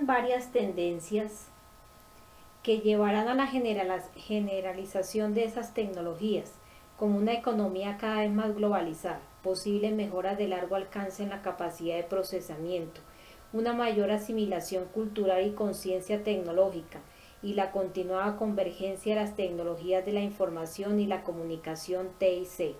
existen varias tendencias que llevarán a la generalización de esas tecnologías, como una economía cada vez más globalizada, posibles mejoras de largo alcance en la capacidad de procesamiento, una mayor asimilación cultural y conciencia tecnológica, y la continuada convergencia de las tecnologías de la información y la comunicación TIC.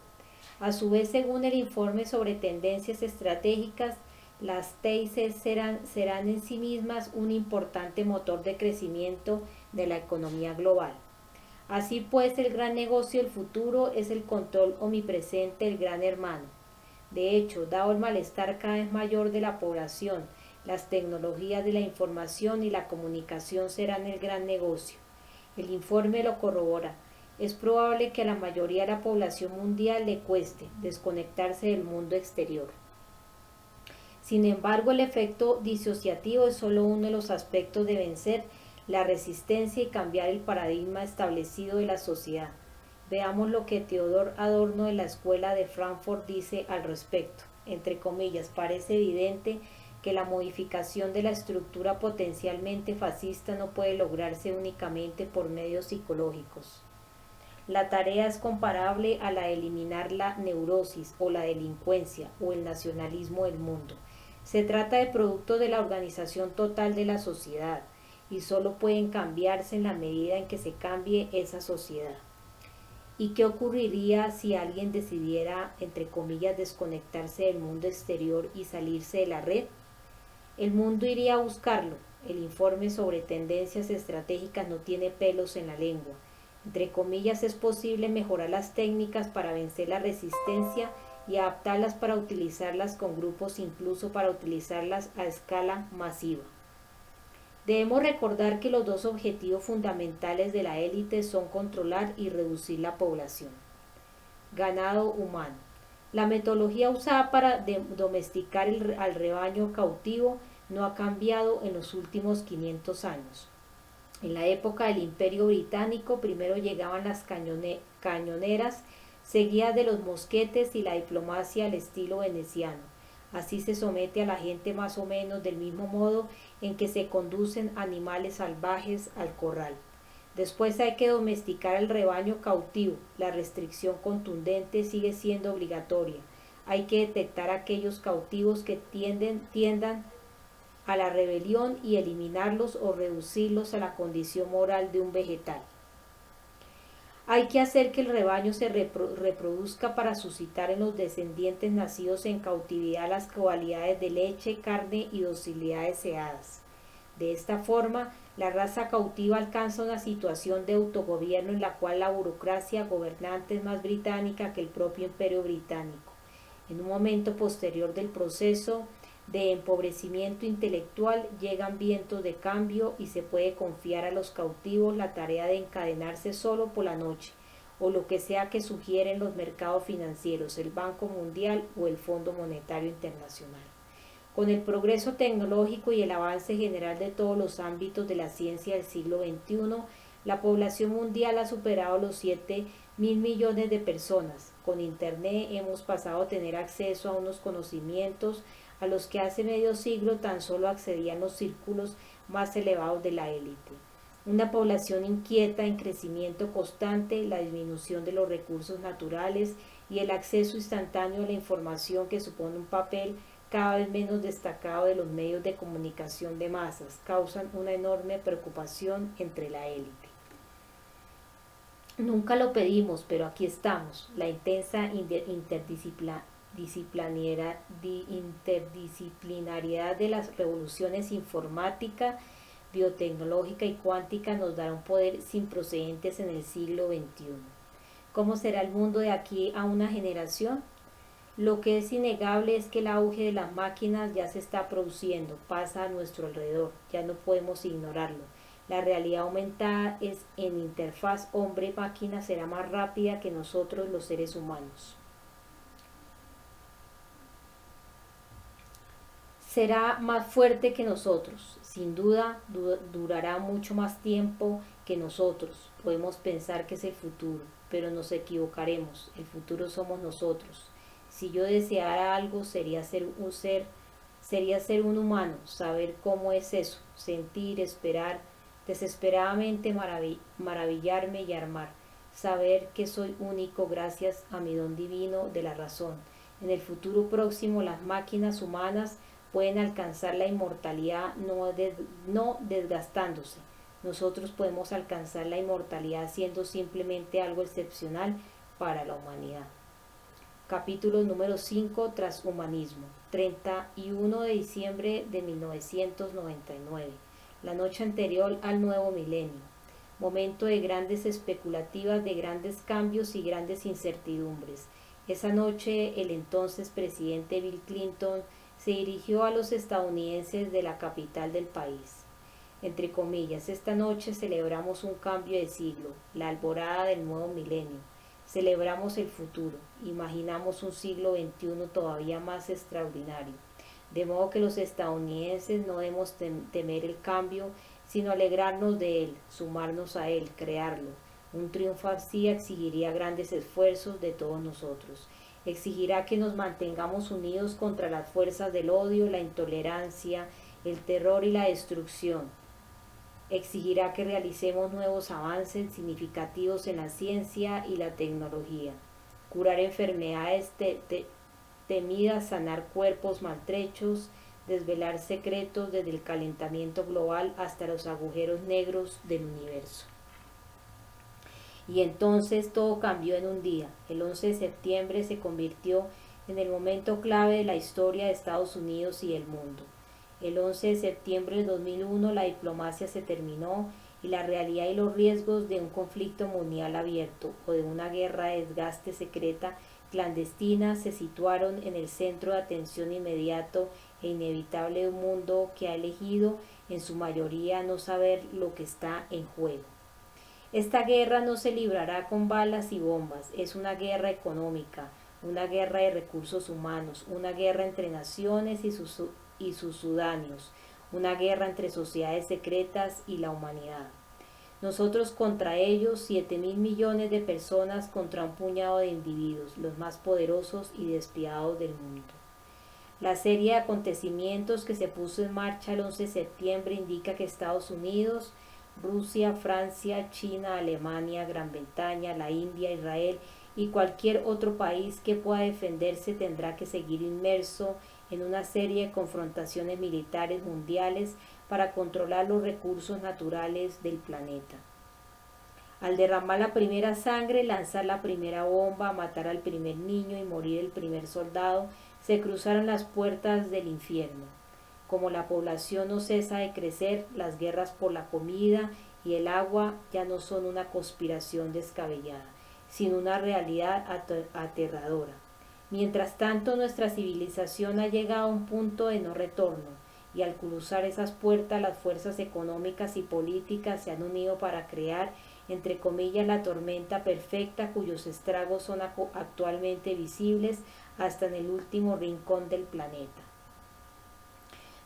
A su vez, según el informe sobre tendencias estratégicas, las TIC serán en sí mismas un importante motor de crecimiento de la economía global. Así pues, el gran negocio del futuro es el control omnipresente del gran hermano. De hecho, dado el malestar cada vez mayor de la población, las tecnologías de la información y la comunicación serán el gran negocio. El informe lo corrobora. Es probable que a la mayoría de la población mundial le cueste desconectarse del mundo exterior. Sin embargo, el efecto disociativo es solo uno de los aspectos de vencer la resistencia y cambiar el paradigma establecido de la sociedad. Veamos lo que Theodor Adorno de la Escuela de Frankfurt dice al respecto. Entre comillas, parece evidente que la modificación de la estructura potencialmente fascista no puede lograrse únicamente por medios psicológicos. La tarea es comparable a la de eliminar la neurosis o la delincuencia o el nacionalismo del mundo. Se trata de producto de la organización total de la sociedad y solo pueden cambiarse en la medida en que se cambie esa sociedad. ¿Y qué ocurriría si alguien decidiera, entre comillas, desconectarse del mundo exterior y salirse de la red? El mundo iría a buscarlo. El informe sobre tendencias estratégicas no tiene pelos en la lengua. Entre comillas, es posible mejorar las técnicas para vencer la resistencia y adaptarlas para utilizarlas con grupos, incluso para utilizarlas a escala masiva. Debemos recordar que los dos objetivos fundamentales de la élite son controlar y reducir la población. Ganado humano. La metodología usada para domesticar al rebaño cautivo no ha cambiado en los últimos 500 años. En la época del Imperio Británico, primero llegaban las cañoneras, seguidas de los mosquetes y la diplomacia al estilo veneciano. Así se somete a la gente más o menos del mismo modo en que se conducen animales salvajes al corral. Después hay que domesticar al rebaño cautivo. La restricción contundente sigue siendo obligatoria. Hay que detectar a aquellos cautivos que tiendan a la rebelión y eliminarlos o reducirlos a la condición moral de un vegetal. Hay que hacer que el rebaño se reproduzca para suscitar en los descendientes nacidos en cautividad las cualidades de leche, carne y docilidad deseadas. De esta forma, la raza cautiva alcanza una situación de autogobierno en la cual la burocracia gobernante es más británica que el propio imperio británico. En un momento posterior del proceso de empobrecimiento intelectual llegan vientos de cambio y se puede confiar a los cautivos la tarea de encadenarse solo por la noche, o lo que sea que sugieren los mercados financieros, el Banco Mundial o el Fondo Monetario Internacional. Con el progreso tecnológico y el avance general de todos los ámbitos de la ciencia del siglo XXI, la población mundial ha superado los 7.000 millones de personas. Con Internet hemos pasado a tener acceso a unos conocimientos a los que hace medio siglo tan solo accedían los círculos más elevados de la élite. Una población inquieta en crecimiento constante, la disminución de los recursos naturales y el acceso instantáneo a la información que supone un papel cada vez menos destacado de los medios de comunicación de masas, causan una enorme preocupación entre la élite. Nunca lo pedimos, pero aquí estamos. La intensa interdisciplinariedad de las revoluciones informática, biotecnológica y cuántica nos dará un poder sin precedentes en el siglo XXI. ¿Cómo será el mundo de aquí a una generación? Lo que es innegable es que el auge de las máquinas ya se está produciendo, pasa a nuestro alrededor, ya no podemos ignorarlo. La realidad aumentada es en interfaz hombre-máquina será más rápida que nosotros los seres humanos. Será más fuerte que nosotros, sin duda durará mucho más tiempo que nosotros. Podemos pensar que es el futuro, pero nos equivocaremos, el futuro somos nosotros. Si yo deseara algo sería Sería ser un humano, saber cómo es eso, sentir, esperar, desesperadamente maravillarme y armar, saber que soy único gracias a mi don divino de la razón. En el futuro próximo las máquinas humanas pueden alcanzar la inmortalidad no desgastándose. Nosotros podemos alcanzar la inmortalidad siendo simplemente algo excepcional para la humanidad. Capítulo número 5, Transhumanismo, 31 de diciembre de 1999, la noche anterior al nuevo milenio, momento de grandes expectativas, de grandes cambios y grandes incertidumbres. Esa noche el entonces presidente Bill Clinton se dirigió a los estadounidenses de la capital del país. Entre comillas, esta noche celebramos un cambio de siglo, la alborada del nuevo milenio. Celebramos el futuro, imaginamos un siglo XXI todavía más extraordinario. De modo que los estadounidenses no debemos temer el cambio, sino alegrarnos de él, sumarnos a él, crearlo. Un triunfo así exigiría grandes esfuerzos de todos nosotros. Exigirá que nos mantengamos unidos contra las fuerzas del odio, la intolerancia, el terror y la destrucción. Exigirá que realicemos nuevos avances significativos en la ciencia y la tecnología, curar enfermedades temidas, sanar cuerpos maltrechos, desvelar secretos desde el calentamiento global hasta los agujeros negros del universo. Y entonces todo cambió en un día. El 11 de septiembre se convirtió en el momento clave de la historia de Estados Unidos y del mundo. El 11 de septiembre de 2001 la diplomacia se terminó y la realidad y los riesgos de un conflicto mundial abierto o de una guerra de desgaste secreta clandestina se situaron en el centro de atención inmediato e inevitable de un mundo que ha elegido en su mayoría no saber lo que está en juego. Esta guerra no se librará con balas y bombas, es una guerra económica, una guerra de recursos humanos, una guerra entre naciones y sus sudáneos, una guerra entre sociedades secretas y la humanidad. Nosotros contra ellos, 7.000 millones de personas contra un puñado de individuos, los más poderosos y despiadados del mundo. La serie de acontecimientos que se puso en marcha el 11 de septiembre indica que Estados Unidos, Rusia, Francia, China, Alemania, Gran Bretaña, la India, Israel y cualquier otro país que pueda defenderse tendrá que seguir inmerso en una serie de confrontaciones militares mundiales para controlar los recursos naturales del planeta. Al derramar la primera sangre, lanzar la primera bomba, matar al primer niño y morir el primer soldado, se cruzaron las puertas del infierno. Como la población no cesa de crecer, las guerras por la comida y el agua ya no son una conspiración descabellada, sino una realidad aterradora. Mientras tanto, nuestra civilización ha llegado a un punto de no retorno, y al cruzar esas puertas las fuerzas económicas y políticas se han unido para crear, entre comillas, la tormenta perfecta cuyos estragos son actualmente visibles hasta en el último rincón del planeta.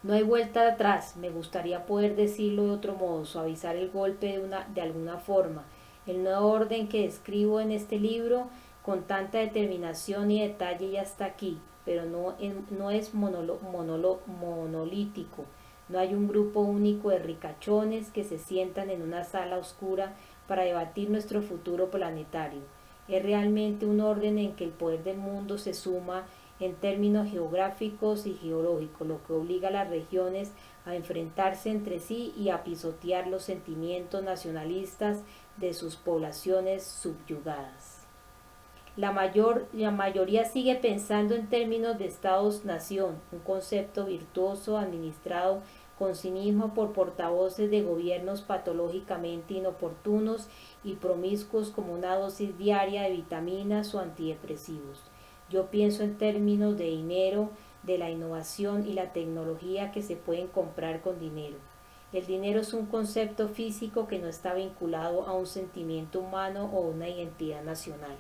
No hay vuelta atrás, me gustaría poder decirlo de otro modo, suavizar el golpe de alguna forma. El nuevo orden que describo en este libro con tanta determinación y detalle ya está aquí, pero no es monolítico. No hay un grupo único de ricachones que se sientan en una sala oscura para debatir nuestro futuro planetario. Es realmente un orden en que el poder del mundo se suma en términos geográficos y geológicos, lo que obliga a las regiones a enfrentarse entre sí y a pisotear los sentimientos nacionalistas de sus poblaciones subyugadas. La mayoría sigue pensando en términos de estados-nación, un concepto virtuoso administrado con cinismo por portavoces de gobiernos patológicamente inoportunos y promiscuos como una dosis diaria de vitaminas o antidepresivos. Yo pienso en términos de dinero, de la innovación y la tecnología que se pueden comprar con dinero. El dinero es un concepto físico que no está vinculado a un sentimiento humano o una identidad nacional.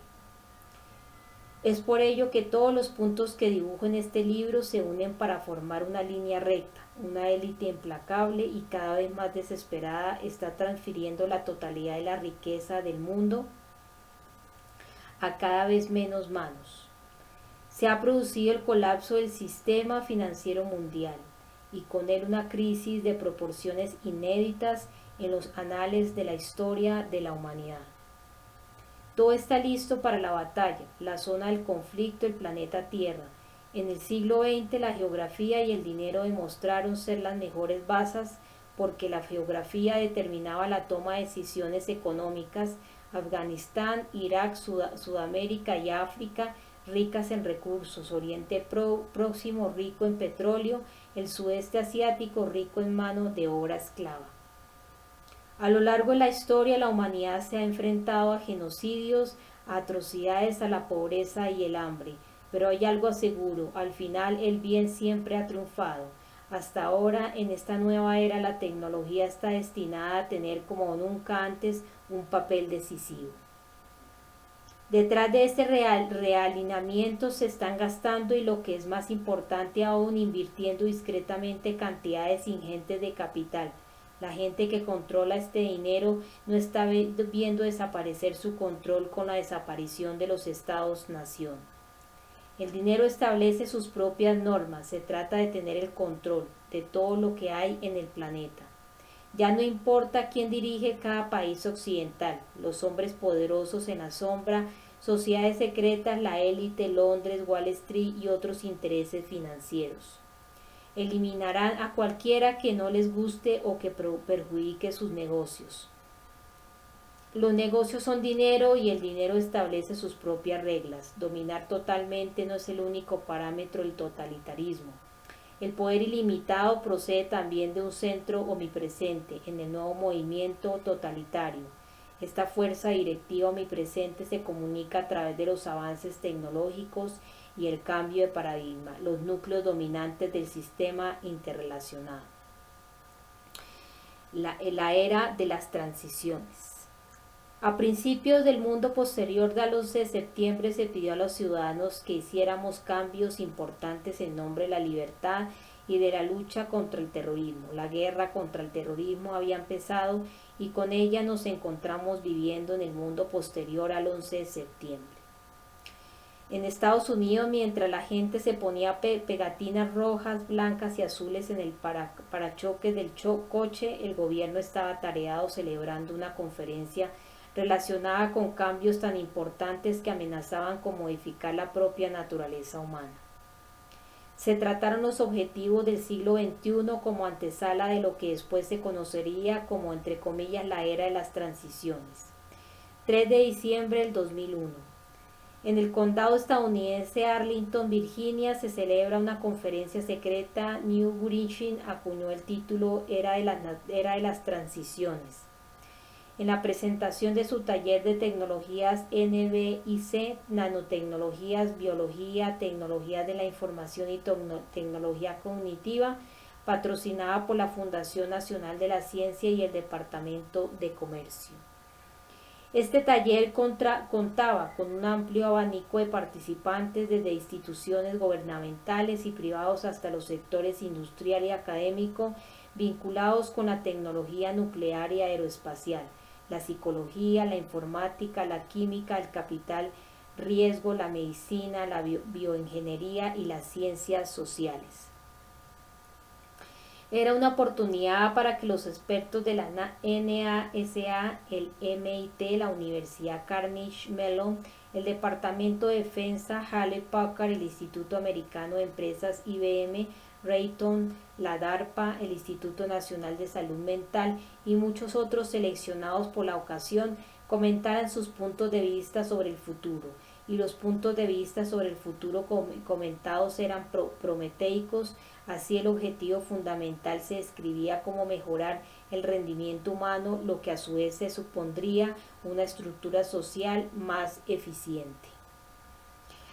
Es por ello que todos los puntos que dibujo en este libro se unen para formar una línea recta. Una élite implacable y cada vez más desesperada está transfiriendo la totalidad de la riqueza del mundo a cada vez menos manos. Se ha producido el colapso del sistema financiero mundial y con él una crisis de proporciones inéditas en los anales de la historia de la humanidad. Todo está listo para la batalla, la zona del conflicto, el planeta Tierra. En el siglo XX la geografía y el dinero demostraron ser las mejores bases porque la geografía determinaba la toma de decisiones económicas. Afganistán, Irak, Sudamérica y África ricas en recursos, Oriente Próximo rico en petróleo, el sudeste asiático rico en mano de obra esclava. A lo largo de la historia la humanidad se ha enfrentado a genocidios, a atrocidades, a la pobreza y el hambre, pero hay algo seguro, al final el bien siempre ha triunfado. Hasta ahora, en esta nueva era, la tecnología está destinada a tener como nunca antes un papel decisivo. Detrás de este realineamiento se están gastando y lo que es más importante aún, invirtiendo discretamente cantidades ingentes de capital. La gente que controla este dinero no está viendo desaparecer su control con la desaparición de los estados-nación. El dinero establece sus propias normas, se trata de tener el control de todo lo que hay en el planeta. Ya no importa quién dirige cada país occidental, los hombres poderosos en la sombra, sociedades secretas, la élite, Londres, Wall Street y otros intereses financieros. Eliminarán a cualquiera que no les guste o que perjudique sus negocios. Los negocios son dinero y el dinero establece sus propias reglas. Dominar totalmente no es el único parámetro del totalitarismo. El poder ilimitado procede también de un centro omnipresente en el nuevo movimiento totalitario. Esta fuerza directiva omnipresente se comunica a través de los avances tecnológicos y el cambio de paradigma, los núcleos dominantes del sistema interrelacionado. La era de las transiciones. A principios del mundo posterior al 11 de septiembre se pidió a los ciudadanos que hiciéramos cambios importantes en nombre de la libertad y de la lucha contra el terrorismo. La guerra contra el terrorismo había empezado y con ella nos encontramos viviendo en el mundo posterior al 11 de septiembre. En Estados Unidos, mientras la gente se ponía pegatinas rojas, blancas y azules en el parachoques del coche, el gobierno estaba atareado celebrando una conferencia relacionada con cambios tan importantes que amenazaban con modificar la propia naturaleza humana. Se trataron los objetivos del siglo XXI como antesala de lo que después se conocería como, entre comillas, la era de las transiciones. 3 de diciembre del 2001. En el condado estadounidense Arlington, Virginia, se celebra una conferencia secreta. Newt Gingrich acuñó el título Era de las Transiciones. En la presentación de su taller de tecnologías NBIC, nanotecnologías, biología, tecnologías de la información y tecnología cognitiva, patrocinada por la Fundación Nacional de la Ciencia y el Departamento de Comercio. Este taller contaba con un amplio abanico de participantes, desde instituciones gubernamentales y privados hasta los sectores industrial y académico vinculados con la tecnología nuclear y aeroespacial, la psicología, la informática, la química, el capital riesgo, la medicina, la bioingeniería y las ciencias sociales. Era una oportunidad para que los expertos de la NASA, el MIT, la Universidad Carnegie Mellon, el Departamento de Defensa, Hewlett Packard, el Instituto Americano de Empresas IBM, Raytheon, la DARPA, el Instituto Nacional de Salud Mental y muchos otros seleccionados por la ocasión comentaran sus puntos de vista sobre el futuro. Y los puntos de vista sobre el futuro comentados eran prometeicos. Así, el objetivo fundamental se describía como mejorar el rendimiento humano, lo que a su vez se supondría una estructura social más eficiente.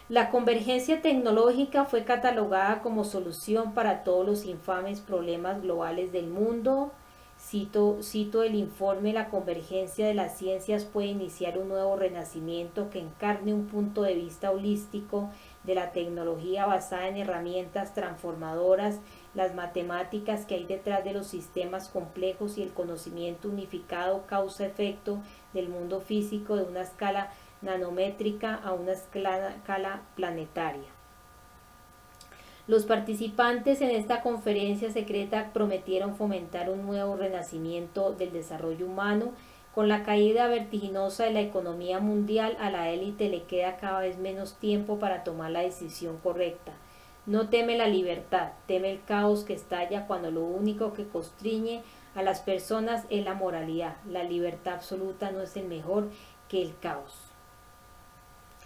La convergencia tecnológica fue catalogada como solución para todos los infames problemas globales del mundo. Cito el informe: la convergencia de las ciencias puede iniciar un nuevo renacimiento que encarne un punto de vista holístico de la tecnología basada en herramientas transformadoras, las matemáticas que hay detrás de los sistemas complejos y el conocimiento unificado causa-efecto del mundo físico de una escala nanométrica a una escala planetaria. Los participantes en esta conferencia secreta prometieron fomentar un nuevo renacimiento del desarrollo humano. Con la caída vertiginosa de la economía mundial, a la élite le queda cada vez menos tiempo para tomar la decisión correcta. No teme la libertad, teme el caos que estalla cuando lo único que constriñe a las personas es la moralidad. La libertad absoluta no es el mejor que el caos.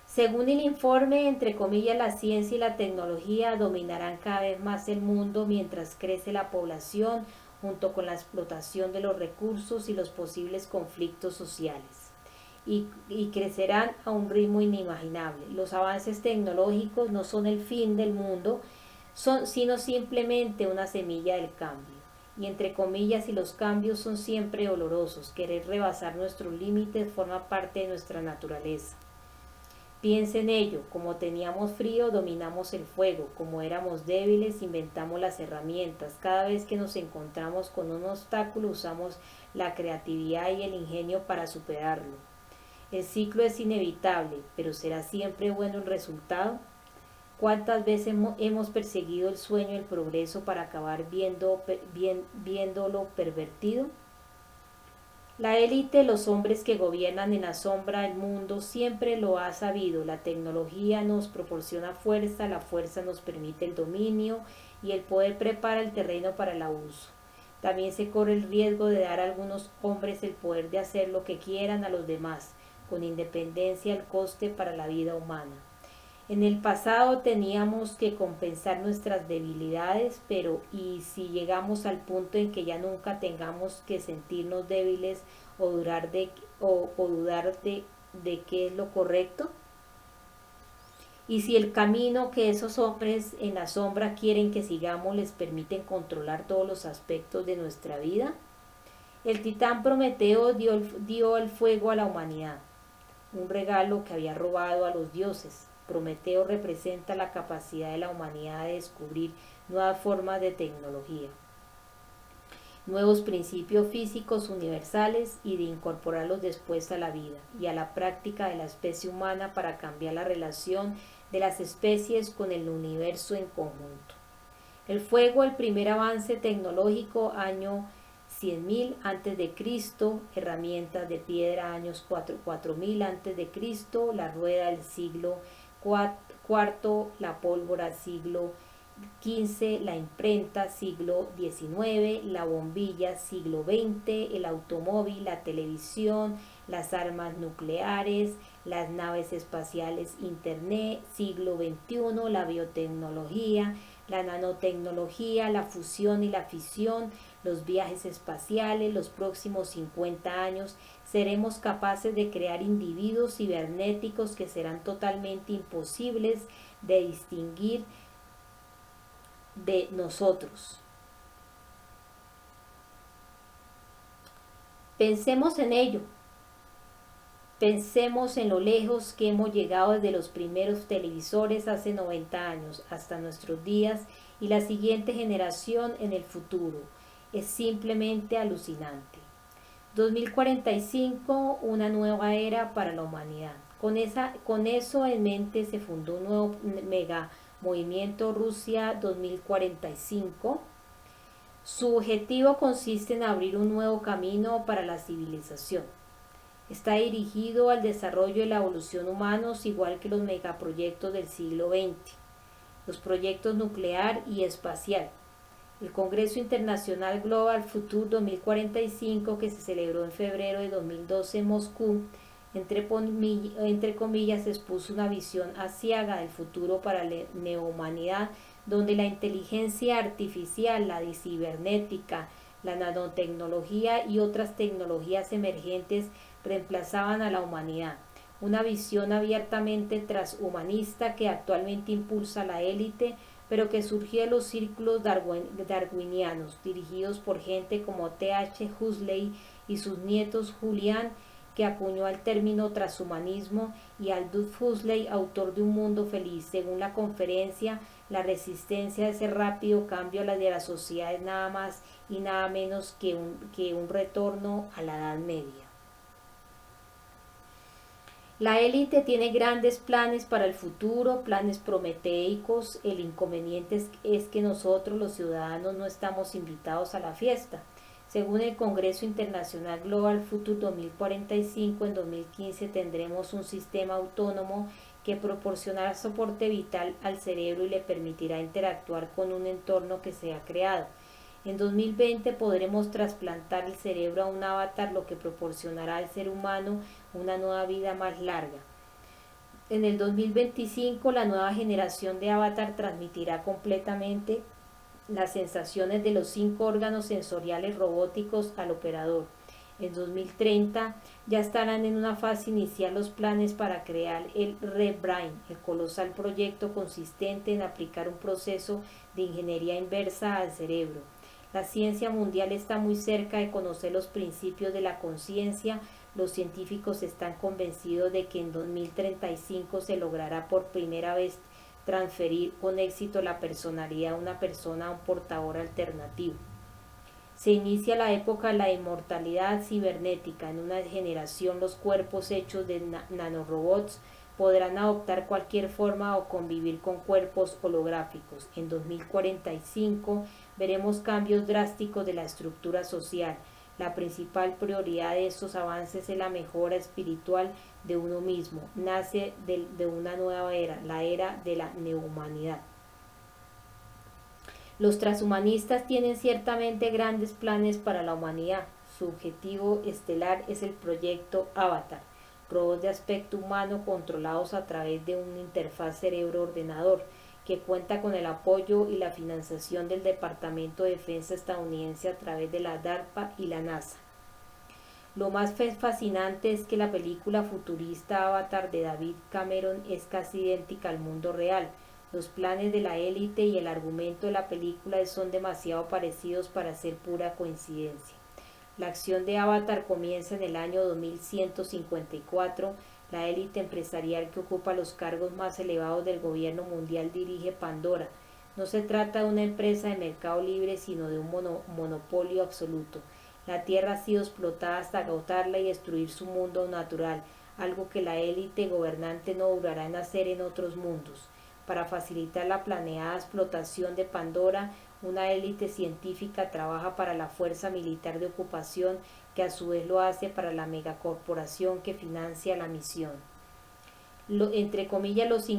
Según el informe, entre comillas, la ciencia y la tecnología dominarán cada vez más el mundo mientras crece la población, junto con la explotación de los recursos y los posibles conflictos sociales. Y crecerán a un ritmo inimaginable. Los avances tecnológicos no son el fin del mundo, sino simplemente una semilla del cambio. Y entre comillas, y los cambios son siempre dolorosos, querer rebasar nuestros límites forma parte de nuestra naturaleza. Piensa en ello, como teníamos frío, dominamos el fuego, como éramos débiles, inventamos las herramientas. Cada vez que nos encontramos con un obstáculo, usamos la creatividad y el ingenio para superarlo. El ciclo es inevitable, pero ¿será siempre bueno el resultado? ¿Cuántas veces hemos perseguido el sueño del progreso para acabar viéndolo pervertido? La élite, los hombres que gobiernan en la sombra del mundo, siempre lo ha sabido. La tecnología nos proporciona fuerza, la fuerza nos permite el dominio y el poder prepara el terreno para el abuso. También se corre el riesgo de dar a algunos hombres el poder de hacer lo que quieran a los demás, con independencia del coste para la vida humana. En el pasado teníamos que compensar nuestras debilidades, pero ¿y si llegamos al punto en que ya nunca tengamos que sentirnos débiles o dudar de qué es lo correcto? ¿Y si el camino que esos hombres en la sombra quieren que sigamos les permiten controlar todos los aspectos de nuestra vida? El titán Prometeo dio el fuego a la humanidad, un regalo que había robado a los dioses. Prometeo representa la capacidad de la humanidad de descubrir nuevas formas de tecnología, nuevos principios físicos universales y de incorporarlos después a la vida y a la práctica de la especie humana para cambiar la relación de las especies con el universo en conjunto. El fuego, el primer avance tecnológico, año 100.000 a.C., herramientas de piedra, años 4.000 a.C., la rueda del siglo IV, la pólvora siglo XV, la imprenta siglo XIX, la bombilla siglo XX, el automóvil, la televisión, las armas nucleares, las naves espaciales, internet, siglo XXI, la biotecnología, la nanotecnología, la fusión y la fisión, los viajes espaciales. Los próximos 50 años seremos capaces de crear individuos cibernéticos que serán totalmente imposibles de distinguir de nosotros. Pensemos en ello. Pensemos en lo lejos que hemos llegado desde los primeros televisores hace 90 años hasta nuestros días y la siguiente generación en el futuro. Es simplemente alucinante. 2045, una nueva era para la humanidad. Con eso en mente se fundó un nuevo mega movimiento Rusia 2045. Su objetivo consiste en abrir un nuevo camino para la civilización. Está dirigido al desarrollo y la evolución humanos, igual que los megaproyectos del siglo XX, los proyectos nuclear y espacial. El Congreso Internacional Global Future 2045, que se celebró en febrero de 2012 en Moscú, entre comillas, expuso una visión aciaga del futuro para la neohumanidad, donde la inteligencia artificial, la cibernética, la nanotecnología y otras tecnologías emergentes reemplazaban a la humanidad. Una visión abiertamente transhumanista que actualmente impulsa a la élite, pero que surgió de los círculos darwinianos, dirigidos por gente como T.H. Huxley y sus nietos Julian, que acuñó el término transhumanismo, y Aldous Huxley, autor de Un Mundo Feliz. Según la conferencia, la resistencia a ese rápido cambio a la de la sociedad es nada más y nada menos que un retorno a la Edad Media. La élite tiene grandes planes para el futuro, planes prometeicos. El inconveniente es que nosotros los ciudadanos no estamos invitados a la fiesta. Según el Congreso Internacional Global Future 2045, en 2015 tendremos un sistema autónomo que proporcionará soporte vital al cerebro y le permitirá interactuar con un entorno que se ha creado. En 2020 podremos trasplantar el cerebro a un avatar, lo que proporcionará al ser humano una nueva vida más larga. En el 2025 la nueva generación de avatar transmitirá completamente las sensaciones de los 5 órganos sensoriales robóticos al operador. En 2030 ya estarán en una fase inicial los planes para crear el ReBrain, el colosal proyecto consistente en aplicar un proceso de ingeniería inversa al cerebro. La ciencia mundial está muy cerca de conocer los principios de la conciencia. Los científicos están convencidos de que en 2035 se logrará por primera vez transferir con éxito la personalidad de una persona a un portador alternativo. Se inicia la época de la inmortalidad cibernética. En una generación los cuerpos hechos de nanorobots podrán adoptar cualquier forma o convivir con cuerpos holográficos. En 2045 veremos cambios drásticos de la estructura social. La principal prioridad de estos avances es la mejora espiritual de uno mismo. Nace de una nueva era, la era de la neohumanidad. Los transhumanistas tienen ciertamente grandes planes para la humanidad. Su objetivo estelar es el proyecto Avatar, robots de aspecto humano controlados a través de una interfaz cerebro-ordenador que cuenta con el apoyo y la financiación del Departamento de Defensa estadounidense a través de la DARPA y la NASA. Lo más fascinante es que la película futurista Avatar de David Cameron es casi idéntica al mundo real. Los planes de la élite y el argumento de la película son demasiado parecidos para ser pura coincidencia. La acción de Avatar comienza en el año 2154. La élite empresarial que ocupa los cargos más elevados del gobierno mundial dirige Pandora. No se trata de una empresa de mercado libre, sino de un monopolio absoluto. La Tierra ha sido explotada hasta agotarla y destruir su mundo natural, algo que la élite gobernante no durará en hacer en otros mundos. Para facilitar la planeada explotación de Pandora, una élite científica trabaja para la Fuerza Militar de Ocupación, que a su vez lo hace para la megacorporación que financia la misión. Entre comillas, los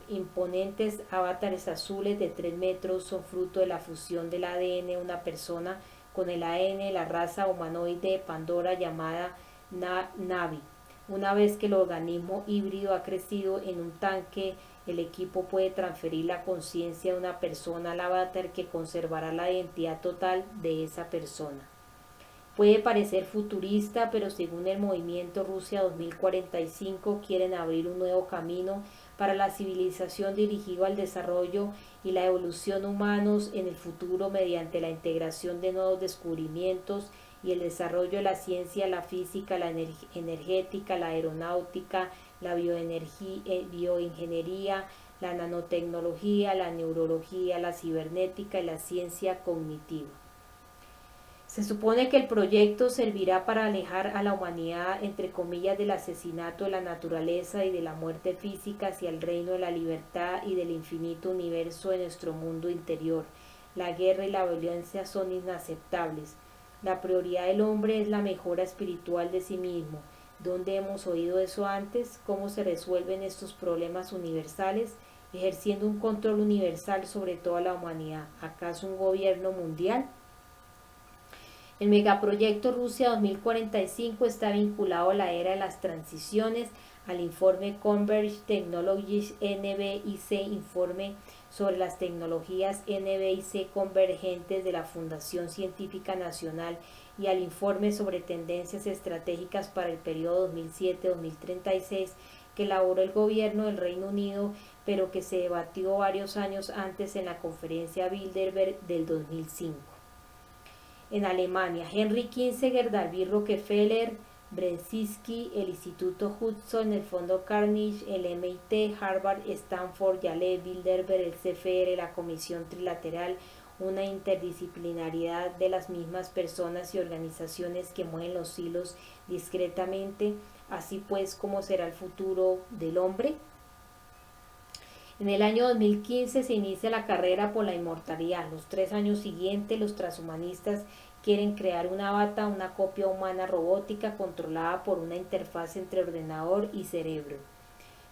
imponentes avatares azules de 3 metros son fruto de la fusión del ADN de una persona con el ADN de la raza humanoide de Pandora llamada Na'vi. Una vez que el organismo híbrido ha crecido en un tanque, el equipo puede transferir la conciencia de una persona al avatar, que conservará la identidad total de esa persona. Puede parecer futurista, pero según el movimiento Rusia 2045 quieren abrir un nuevo camino para la civilización dirigido al desarrollo y la evolución humanos en el futuro mediante la integración de nuevos descubrimientos y el desarrollo de la ciencia, la física, la energética, la aeronáutica, la bioingeniería, la nanotecnología, la neurología, la cibernética y la ciencia cognitiva. Se supone que el proyecto servirá para alejar a la humanidad, entre comillas, del asesinato de la naturaleza y de la muerte física hacia el reino de la libertad y del infinito universo de nuestro mundo interior. La guerra y la violencia son inaceptables. La prioridad del hombre es la mejora espiritual de sí mismo. ¿Dónde hemos oído eso antes? ¿Cómo se resuelven estos problemas universales? Ejerciendo un control universal sobre toda la humanidad. ¿Acaso un gobierno mundial? El megaproyecto Rusia 2045 está vinculado a la era de las transiciones, al informe Converge Technologies NBIC, informe sobre las tecnologías NBIC convergentes de la Fundación Científica Nacional, y al informe sobre tendencias estratégicas para el periodo 2007-2036 que elaboró el gobierno del Reino Unido, pero que se debatió varios años antes en la conferencia Bilderberg del 2005. En Alemania, Henry Kissinger, David Rockefeller, Brzezinski, el Instituto Hudson, el Fondo Carnegie, el MIT, Harvard, Stanford, Yale, Bilderberg, el CFR, la Comisión Trilateral, una interdisciplinariedad de las mismas personas y organizaciones que mueven los hilos discretamente, así pues como será el futuro del hombre. En el año 2015 se inicia la carrera por la inmortalidad. Los 3 años siguientes, los transhumanistas quieren crear un avatar, una copia humana robótica controlada por una interfaz entre ordenador y cerebro.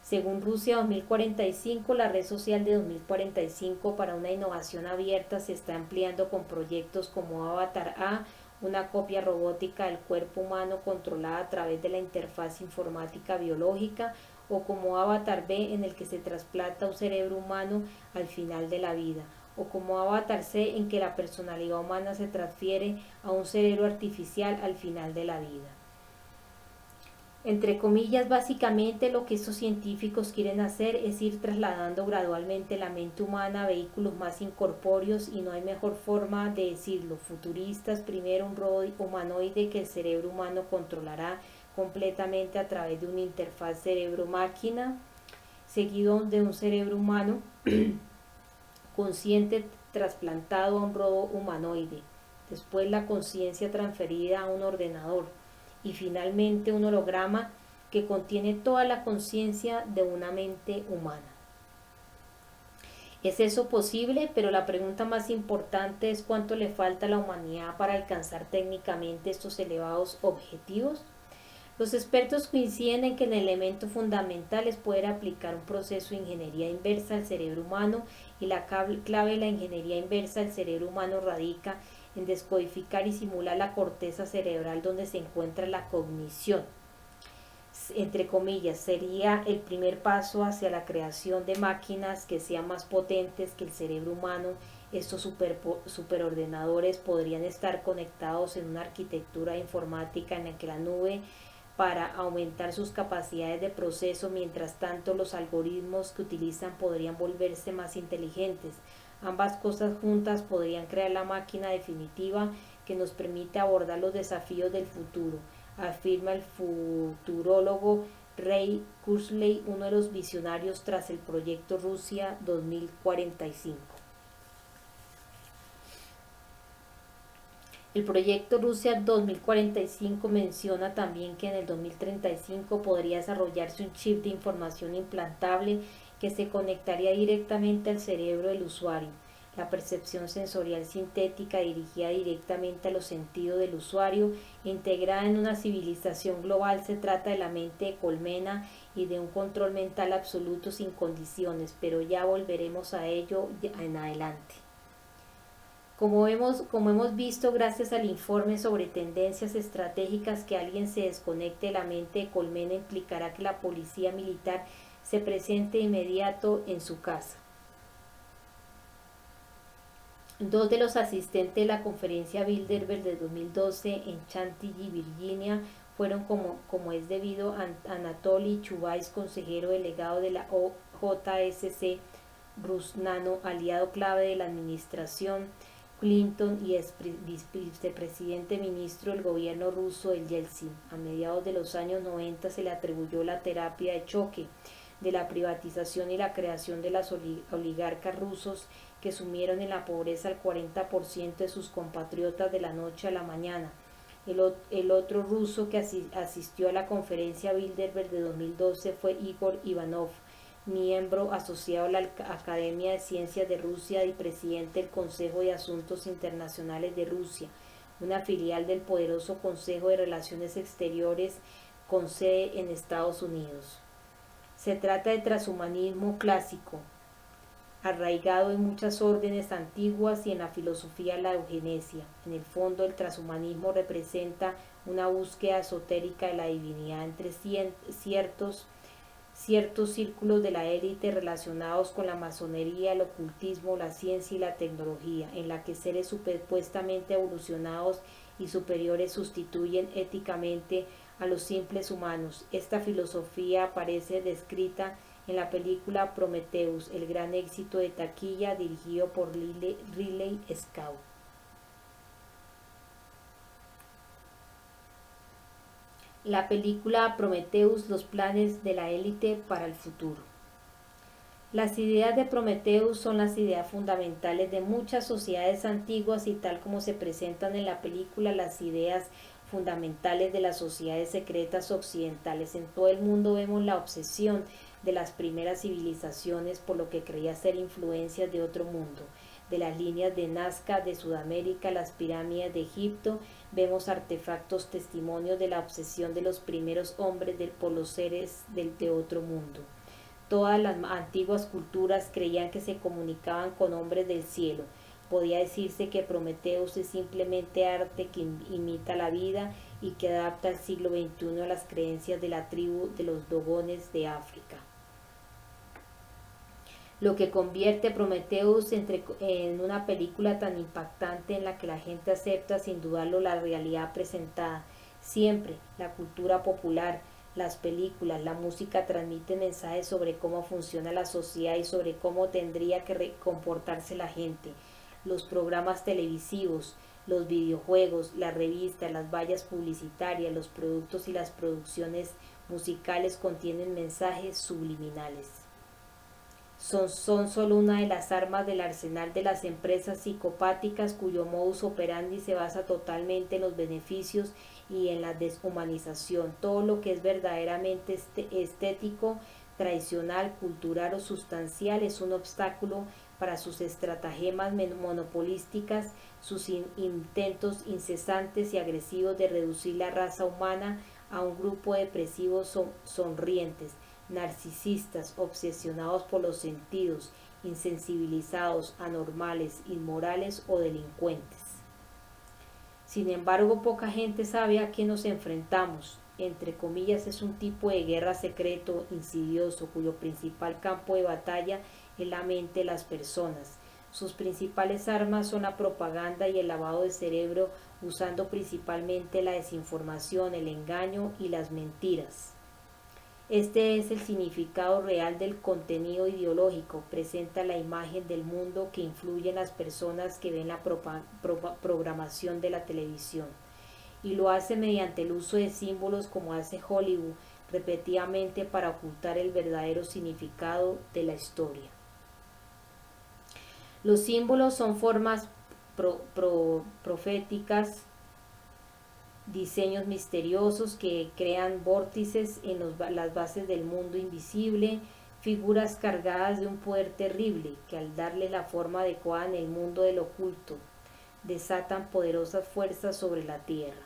Según Rusia 2045, la red social de 2045 para una innovación abierta se está ampliando con proyectos como Avatar A, una copia robótica del cuerpo humano controlada a través de la interfaz informática biológica, o como Avatar B, en el que se trasplanta un cerebro humano al final de la vida, o como Avatar C, en que la personalidad humana se transfiere a un cerebro artificial al final de la vida. Entre comillas, básicamente lo que estos científicos quieren hacer es ir trasladando gradualmente la mente humana a vehículos más incorpóreos, y no hay mejor forma de decirlo. Futuristas: primero un robot humanoide que el cerebro humano controlará completamente a través de una interfaz cerebro-máquina, seguido de un cerebro humano consciente trasplantado a un robot humanoide, después la conciencia transferida a un ordenador, y finalmente un holograma que contiene toda la conciencia de una mente humana. ¿Es eso posible? Pero la pregunta más importante es cuánto le falta a la humanidad para alcanzar técnicamente estos elevados objetivos. Los expertos coinciden en que el elemento fundamental es poder aplicar un proceso de ingeniería inversa al cerebro humano, y la clave de la ingeniería inversa al cerebro humano radica en descodificar y simular la corteza cerebral donde se encuentra la cognición. Entre comillas, sería el primer paso hacia la creación de máquinas que sean más potentes que el cerebro humano. Estos superordenadores podrían estar conectados en una arquitectura informática en la que la nube para aumentar sus capacidades de proceso. Mientras tanto, los algoritmos que utilizan podrían volverse más inteligentes. Ambas cosas juntas podrían crear la máquina definitiva que nos permite abordar los desafíos del futuro, afirma el futurólogo Ray Kurzweil, uno de los visionarios tras el proyecto Rusia 2045. El proyecto Rusia 2045 menciona también que en el 2035 podría desarrollarse un chip de información implantable que se conectaría directamente al cerebro del usuario. La percepción sensorial sintética, dirigida directamente a los sentidos del usuario, integrada en una civilización global. Se trata de la mente de colmena y de un control mental absoluto sin condiciones, pero ya volveremos a ello en adelante. Como hemos visto gracias al informe sobre tendencias estratégicas, que alguien se desconecte de la mente de colmena implicará que la policía militar se presente de inmediato en su casa. 2 de los asistentes de la conferencia Bilderberg de 2012 en Chantilly, Virginia, fueron, como es debido, Anatoly Chubais, consejero delegado de la OJSC Rusnano, aliado clave de la administración Clinton y ex vicepresidente ministro del gobierno ruso de Yeltsin. A mediados de los años 90 se le atribuyó la terapia de choque de la privatización y la creación de las oligarcas rusos, que sumieron en la pobreza al 40% de sus compatriotas de la noche a la mañana. El otro ruso que asistió a la conferencia Bilderberg de 2012 fue Igor Ivanov, miembro asociado a la Academia de Ciencias de Rusia y presidente del Consejo de Asuntos Internacionales de Rusia, una filial del poderoso Consejo de Relaciones Exteriores con sede en Estados Unidos. Se trata de transhumanismo clásico, arraigado en muchas órdenes antiguas y en la filosofía de la eugenesia. En el fondo, el transhumanismo representa una búsqueda esotérica de la divinidad entre ciertos círculos de la élite relacionados con la masonería, el ocultismo, la ciencia y la tecnología, en la que seres supuestamente evolucionados y superiores sustituyen éticamente a los simples humanos. Esta filosofía aparece descrita en la película Prometheus, el gran éxito de taquilla dirigido por Ridley Scott. La película Prometheus, los planes de la élite para el futuro. Las ideas de Prometheus son las ideas fundamentales de muchas sociedades antiguas y tal como se presentan en la película, las ideas fundamentales de las sociedades secretas occidentales. En todo el mundo vemos la obsesión de las primeras civilizaciones por lo que creía ser influencias de otro mundo. De las líneas de Nazca de Sudamérica, las pirámides de Egipto, vemos artefactos testimonios de la obsesión de los primeros hombres por los seres de otro mundo. Todas las antiguas culturas creían que se comunicaban con hombres del cielo. Podía decirse que Prometheus es simplemente arte que imita la vida y que adapta al siglo XXI a las creencias de la tribu de los Dogones de África. Lo que convierte Prometheus en una película tan impactante en la que la gente acepta sin dudarlo la realidad presentada. Siempre la cultura popular, las películas, la música transmiten mensajes sobre cómo funciona la sociedad y sobre cómo tendría que comportarse la gente. Los programas televisivos, los videojuegos, las revistas, las vallas publicitarias, los productos y las producciones musicales contienen mensajes subliminales. Son solo una de las armas del arsenal de las empresas psicopáticas cuyo modus operandi se basa totalmente en los beneficios y en la deshumanización. Todo lo que es verdaderamente estético, tradicional, cultural o sustancial es un obstáculo para sus estratagemas monopolísticas, sus intentos incesantes y agresivos de reducir la raza humana a un grupo de depresivos sonrientes, narcisistas, obsesionados por los sentidos, insensibilizados, anormales, inmorales o delincuentes. Sin embargo, poca gente sabe a qué nos enfrentamos. Entre comillas, es un tipo de guerra secreto, insidioso, cuyo principal campo de batalla es la mente de las personas. Sus principales armas son la propaganda y el lavado de cerebro, usando principalmente la desinformación, el engaño y las mentiras. Este es el significado real del contenido ideológico, presenta la imagen del mundo que influye en las personas que ven la programación de la televisión, y lo hace mediante el uso de símbolos como hace Hollywood repetidamente para ocultar el verdadero significado de la historia. Los símbolos son formas proféticas, diseños misteriosos que crean vórtices en las bases del mundo invisible, figuras cargadas de un poder terrible que al darle la forma adecuada en el mundo del oculto, desatan poderosas fuerzas sobre la tierra.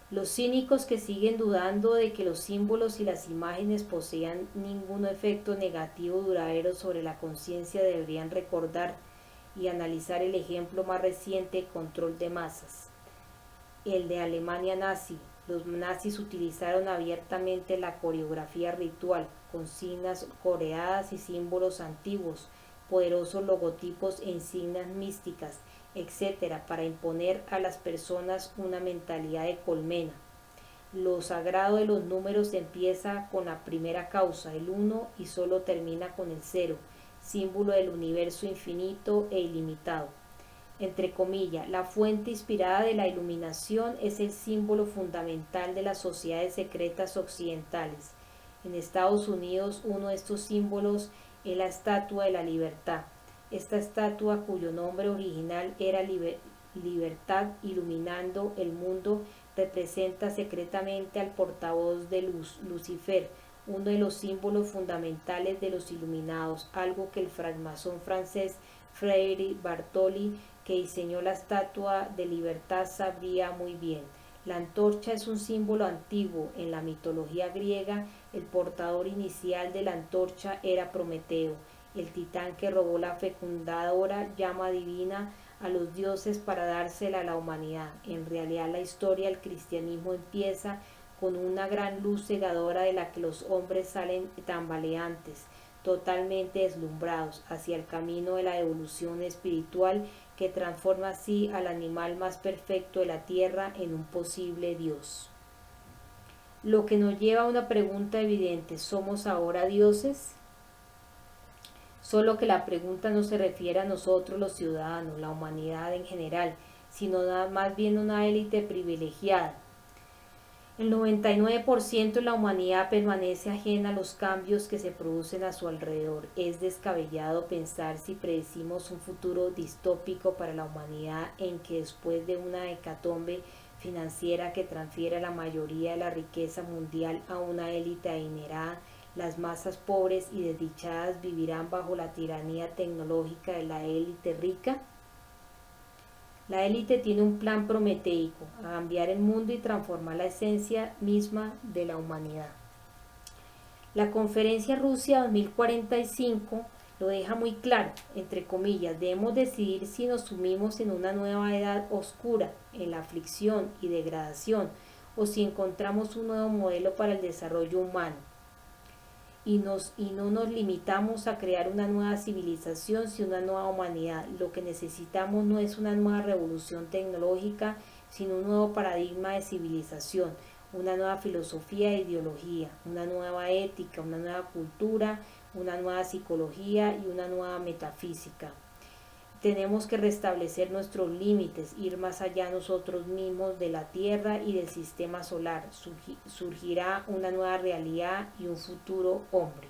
Los cínicos que siguen dudando de que los símbolos y las imágenes posean ningún efecto negativo duradero sobre la conciencia deberían recordar y analizar el ejemplo más reciente de control de masas, el de Alemania nazi. Los nazis utilizaron abiertamente la coreografía ritual, consignas coreadas y símbolos antiguos, poderosos logotipos e insignias místicas, etc., para imponer a las personas una mentalidad de colmena. Lo sagrado de los números empieza con la primera causa, el 1, y solo termina con el 0, símbolo del universo infinito e ilimitado. Entre comillas, la fuente inspirada de la iluminación es el símbolo fundamental de las sociedades secretas occidentales. En Estados Unidos, uno de estos símbolos es la Estatua de la Libertad. Esta estatua, cuyo nombre original era Libertad iluminando el mundo, representa secretamente al portavoz de luz, Lucifer, uno de los símbolos fundamentales de los iluminados, algo que el francmasón francés Freire Bartoli, que diseñó la Estatua de Libertad, sabría muy bien. La antorcha es un símbolo antiguo. En la mitología griega, el portador inicial de la antorcha era Prometeo, el titán que robó la fecundadora llama divina a los dioses para dársela a la humanidad. En realidad, la historia del cristianismo empieza con una gran luz cegadora de la que los hombres salen tambaleantes, totalmente deslumbrados, hacia el camino de la evolución espiritual que transforma así al animal más perfecto de la tierra en un posible Dios. Lo que nos lleva a una pregunta evidente: ¿somos ahora dioses? Solo que la pregunta no se refiere a nosotros los ciudadanos, la humanidad en general, sino más bien a una élite privilegiada. El 99% de la humanidad permanece ajena a los cambios que se producen a su alrededor. Es descabellado pensar si predecimos un futuro distópico para la humanidad en que después de una hecatombe financiera que transfiera la mayoría de la riqueza mundial a una élite adinerada, las masas pobres y desdichadas vivirán bajo la tiranía tecnológica de la élite rica. La élite tiene un plan prometeico, a cambiar el mundo y transformar la esencia misma de la humanidad. La conferencia Rusia 2045 lo deja muy claro, entre comillas, debemos decidir si nos sumimos en una nueva edad oscura, en la aflicción y degradación, o si encontramos un nuevo modelo para el desarrollo humano. Y no nos limitamos a crear una nueva civilización, sino una nueva humanidad. Lo que necesitamos no es una nueva revolución tecnológica, sino un nuevo paradigma de civilización, una nueva filosofía e ideología, una nueva ética, una nueva cultura, una nueva psicología y una nueva metafísica. Tenemos que restablecer nuestros límites, ir más allá nosotros mismos de la Tierra y del sistema solar. Surgirá una nueva realidad y un futuro hombre.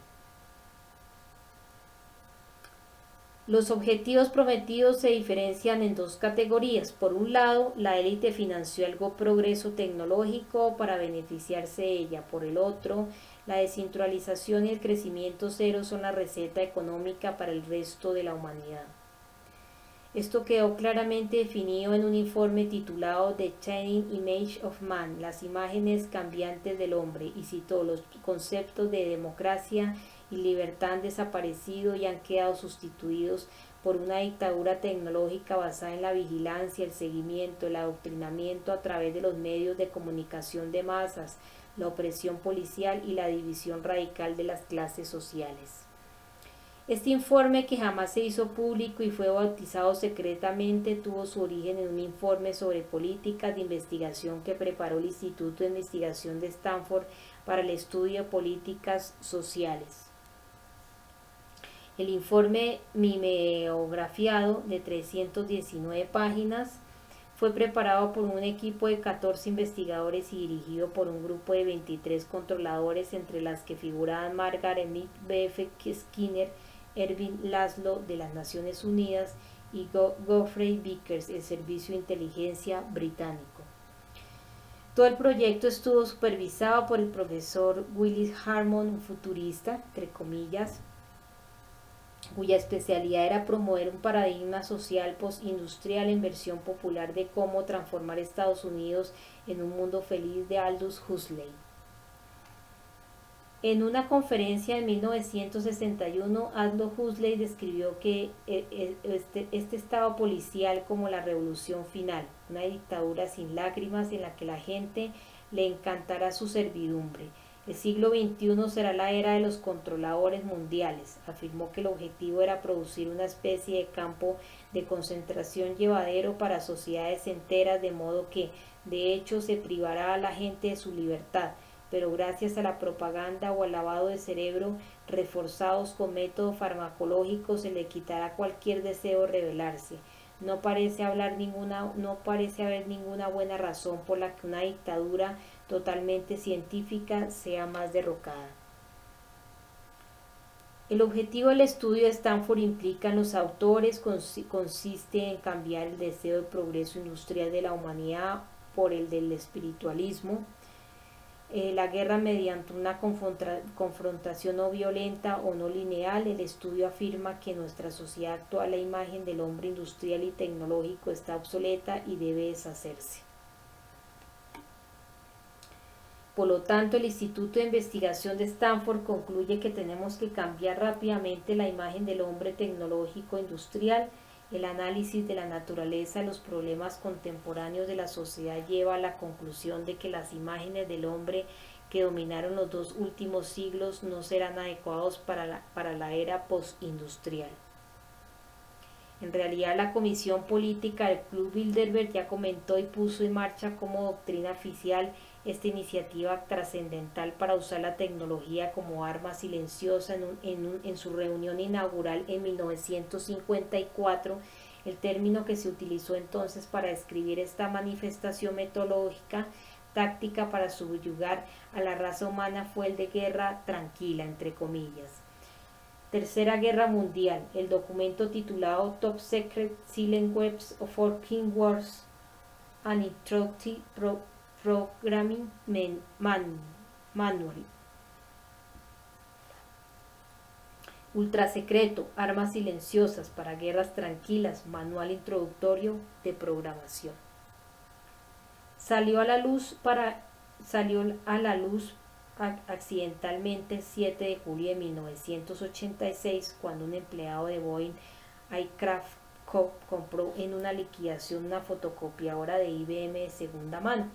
Los objetivos prometidos se diferencian en dos categorías. Por un lado, la élite financió el progreso tecnológico para beneficiarse de ella. Por el otro, la descentralización y el crecimiento cero son la receta económica para el resto de la humanidad. Esto quedó claramente definido en un informe titulado The Changing Image of Man, las imágenes cambiantes del hombre, y citó: los conceptos de democracia y libertad han desaparecido y han quedado sustituidos por una dictadura tecnológica basada en la vigilancia, el seguimiento, el adoctrinamiento a través de los medios de comunicación de masas, la opresión policial y la división radical de las clases sociales. Este informe, que jamás se hizo público y fue bautizado secretamente, tuvo su origen en un informe sobre políticas de investigación que preparó el Instituto de Investigación de Stanford para el estudio de políticas sociales. El informe mimeografiado de 319 páginas fue preparado por un equipo de 14 investigadores y dirigido por un grupo de 23 controladores, entre las que figuraban Margaret Mead, B.F. Skinner, Ervin Laszlo de las Naciones Unidas y Geoffrey Vickers, el Servicio de Inteligencia británico. Todo el proyecto estuvo supervisado por el profesor Willis Harmon, un futurista, entre comillas, cuya especialidad era promover un paradigma social postindustrial en versión popular de cómo transformar Estados Unidos en un mundo feliz, de Aldous Huxley. En una conferencia en 1961, Aldous Huxley describió que este estado policial como la revolución final, una dictadura sin lágrimas en la que la gente le encantará su servidumbre. El siglo XXI será la era de los controladores mundiales. Afirmó que el objetivo era producir una especie de campo de concentración llevadero para sociedades enteras, de modo que, de hecho, se privará a la gente de su libertad, pero gracias a la propaganda o al lavado de cerebro reforzados con métodos farmacológicos se le quitará cualquier deseo de rebelarse. No parece haber ninguna buena razón por la que una dictadura totalmente científica sea más derrocada. El objetivo del estudio de Stanford, implican los autores, consiste en cambiar el deseo de progreso industrial de la humanidad por el del espiritualismo, la guerra mediante una confrontación no violenta o no lineal. El estudio afirma que en nuestra sociedad actual la imagen del hombre industrial y tecnológico está obsoleta y debe deshacerse. Por lo tanto, el Instituto de Investigación de Stanford concluye que tenemos que cambiar rápidamente la imagen del hombre tecnológico industrial. El análisis de la naturaleza de los problemas contemporáneos de la sociedad lleva a la conclusión de que las imágenes del hombre que dominaron los 2 últimos siglos no serán adecuados para la era postindustrial. En realidad, la Comisión Política del Club Bilderberg ya comentó y puso en marcha como doctrina oficial esta iniciativa trascendental para usar la tecnología como arma silenciosa en su reunión inaugural en 1954. El término que se utilizó entonces para describir esta manifestación metodológica táctica para subyugar a la raza humana fue el de guerra tranquila, entre comillas. Tercera Guerra Mundial. El documento titulado Top Secret Silent Webs of Working Wars and Instructive Programming Manual. Ultrasecreto, armas silenciosas para guerras tranquilas, manual introductorio de programación. Salió a la luz accidentalmente 7 de julio de 1986 cuando un empleado de Boeing Aircraft Co. compró en una liquidación una fotocopiadora de IBM de segunda mano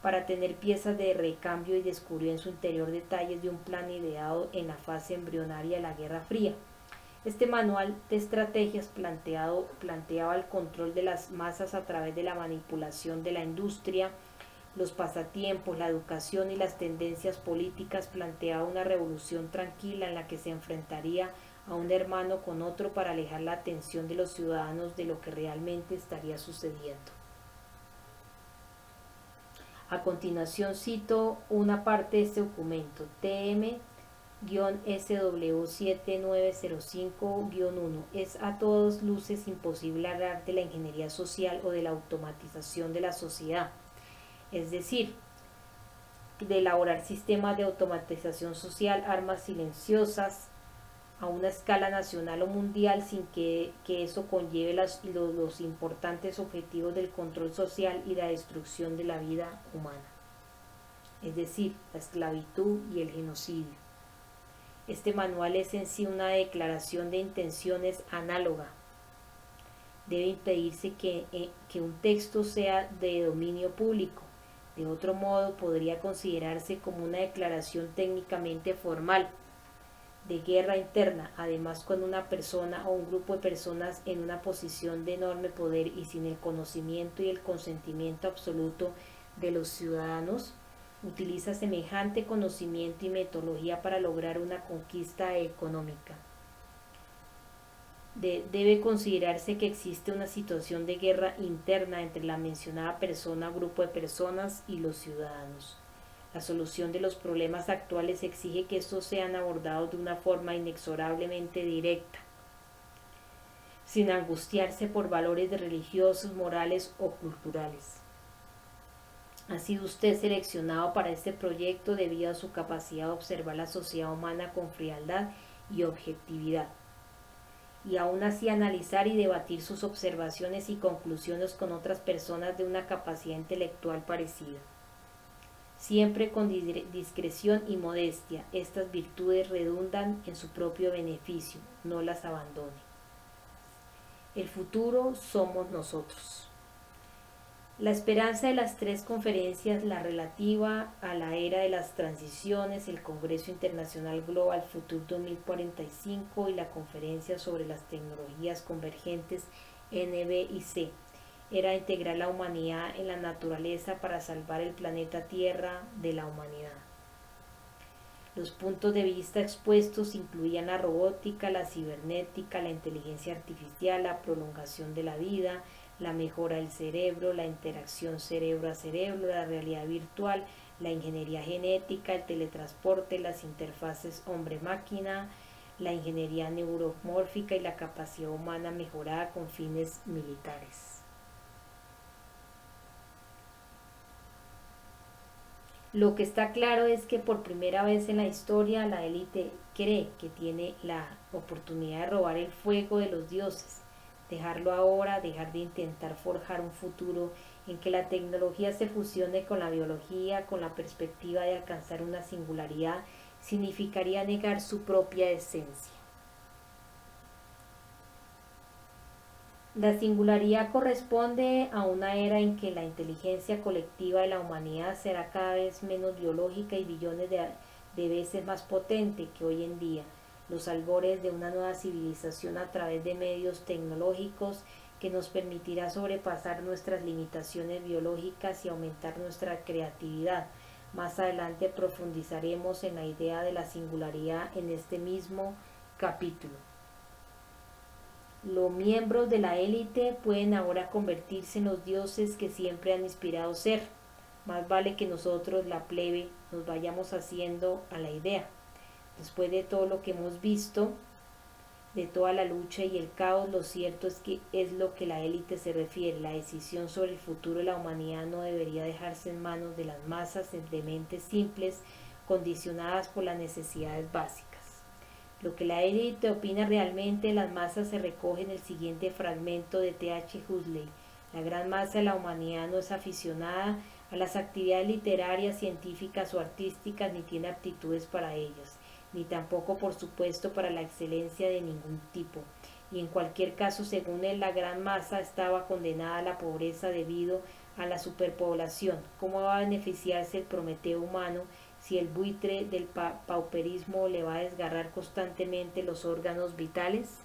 para tener piezas de recambio y descubrió en su interior detalles de un plan ideado en la fase embrionaria de la Guerra Fría. Este manual de estrategias planteaba el control de las masas a través de la manipulación de la industria, los pasatiempos, la educación y las tendencias políticas. Planteaba una revolución tranquila en la que se enfrentaría a un hermano con otro para alejar la atención de los ciudadanos de lo que realmente estaría sucediendo. A continuación cito una parte de este documento, TM-SW7905-1. Es a todas luces imposible hablar de la ingeniería social o de la automatización de la sociedad, es decir, de elaborar sistemas de automatización social, armas silenciosas, a una escala nacional o mundial sin que eso conlleve los importantes objetivos del control social y la destrucción de la vida humana, es decir, la esclavitud y el genocidio. Este manual es en sí una declaración de intenciones análoga. Debe impedirse que un texto sea de dominio público. De otro modo, podría considerarse como una declaración técnicamente formal de guerra interna, además cuando una persona o un grupo de personas en una posición de enorme poder y sin el conocimiento y el consentimiento absoluto de los ciudadanos utiliza semejante conocimiento y metodología para lograr una conquista económica. Debe considerarse que existe una situación de guerra interna entre la mencionada persona, grupo de personas y los ciudadanos. La solución de los problemas actuales exige que estos sean abordados de una forma inexorablemente directa, sin angustiarse por valores religiosos, morales o culturales. Ha sido usted seleccionado para este proyecto debido a su capacidad de observar la sociedad humana con frialdad y objetividad, y aún así analizar y debatir sus observaciones y conclusiones con otras personas de una capacidad intelectual parecida. Siempre con discreción y modestia, estas virtudes redundan en su propio beneficio, no las abandone. El futuro somos nosotros. La esperanza de las tres conferencias, la relativa a la era de las transiciones, el Congreso Internacional Global Future 2045 y la conferencia sobre las tecnologías convergentes NBIC, era integrar la humanidad en la naturaleza para salvar el planeta Tierra de la humanidad. Los puntos de vista expuestos incluían la robótica, la cibernética, la inteligencia artificial, la prolongación de la vida, la mejora del cerebro, la interacción cerebro a cerebro, la realidad virtual, la ingeniería genética, el teletransporte, las interfaces hombre-máquina, la ingeniería neuromórfica y la capacidad humana mejorada con fines militares. Lo que está claro es que por primera vez en la historia la élite cree que tiene la oportunidad de robar el fuego de los dioses, dejarlo ahora, dejar de intentar forjar un futuro en que la tecnología se fusione con la biología, con la perspectiva de alcanzar una singularidad, significaría negar su propia esencia. La singularidad corresponde a una era en que la inteligencia colectiva de la humanidad será cada vez menos biológica y billones de veces más potente que hoy en día, los albores de una nueva civilización a través de medios tecnológicos que nos permitirá sobrepasar nuestras limitaciones biológicas y aumentar nuestra creatividad. Más adelante profundizaremos en la idea de la singularidad en este mismo capítulo. Los miembros de la élite pueden ahora convertirse en los dioses que siempre han inspirado ser. Más vale que nosotros, la plebe, nos vayamos haciendo a la idea. Después de todo lo que hemos visto, de toda la lucha y el caos, lo cierto es que es lo que la élite se refiere. La decisión sobre el futuro de la humanidad no debería dejarse en manos de las masas de mentes simples, condicionadas por las necesidades básicas. Lo que la élite opina realmente de las masas se recoge en el siguiente fragmento de T.H. Huxley. La gran masa de la humanidad no es aficionada a las actividades literarias, científicas o artísticas, ni tiene aptitudes para ellas, ni tampoco, por supuesto, para la excelencia de ningún tipo. Y en cualquier caso, según él, la gran masa estaba condenada a la pobreza debido a la superpoblación. ¿Cómo va a beneficiarse el Prometeo humano si el buitre del pauperismo le va a desgarrar constantemente los órganos vitales?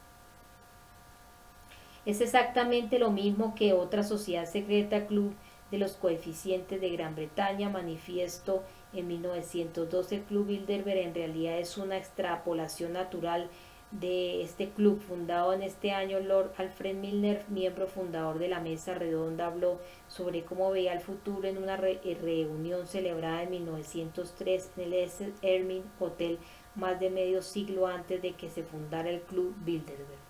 Es exactamente lo mismo que otra sociedad secreta, Club de los Coeficientes de Gran Bretaña, manifiesto en 1912. El Club Bilderberg en realidad es una extrapolación natural de este club. Fundado en este año, Lord Alfred Milner, miembro fundador de la Mesa Redonda, habló sobre cómo veía el futuro en una reunión celebrada en 1903 en el S. Ermin Hotel, más de medio siglo antes de que se fundara el Club Bilderberg.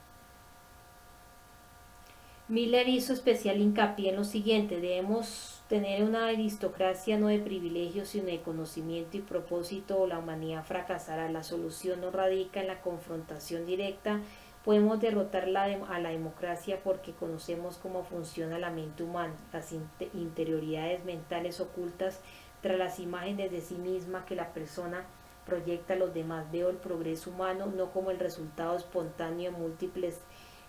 Miller hizo especial hincapié en lo siguiente: debemos tener una aristocracia no de privilegios sino de conocimiento y propósito, o la humanidad fracasará. La solución no radica en la confrontación directa. Podemos derrotar a la democracia porque conocemos cómo funciona la mente humana, las interioridades mentales ocultas tras las imágenes de sí misma que la persona proyecta a los demás. Veo el progreso humano no como el resultado espontáneo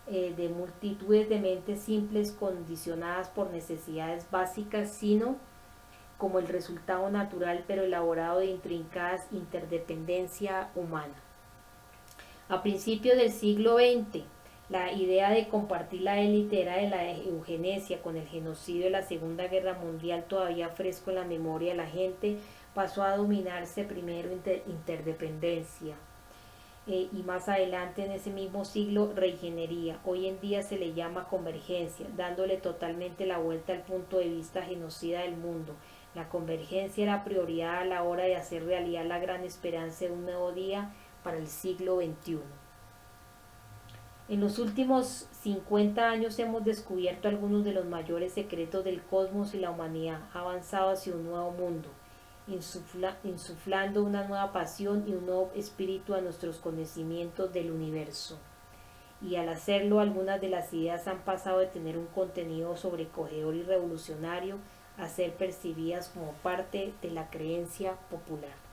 de multitudes de mentes simples condicionadas por necesidades básicas, sino como el resultado natural pero elaborado de intrincadas interdependencia humana. A principios del siglo XX, la idea de compartir la élite era de la eugenesia. Con el genocidio de la Segunda Guerra Mundial todavía fresco en la memoria de la gente, pasó a dominarse primero interdependencia. Y más adelante en ese mismo siglo, reingeniería. Hoy en día se le llama convergencia, dándole totalmente la vuelta al punto de vista genocida del mundo. La convergencia era prioridad a la hora de hacer realidad la gran esperanza de un nuevo día para el siglo XXI. En los últimos 50 años hemos descubierto algunos de los mayores secretos del cosmos, y la humanidad ha avanzado hacia un nuevo mundo, insuflando una nueva pasión y un nuevo espíritu a nuestros conocimientos del universo. Y al hacerlo, algunas de las ideas han pasado de tener un contenido sobrecogedor y revolucionario a ser percibidas como parte de la creencia popular.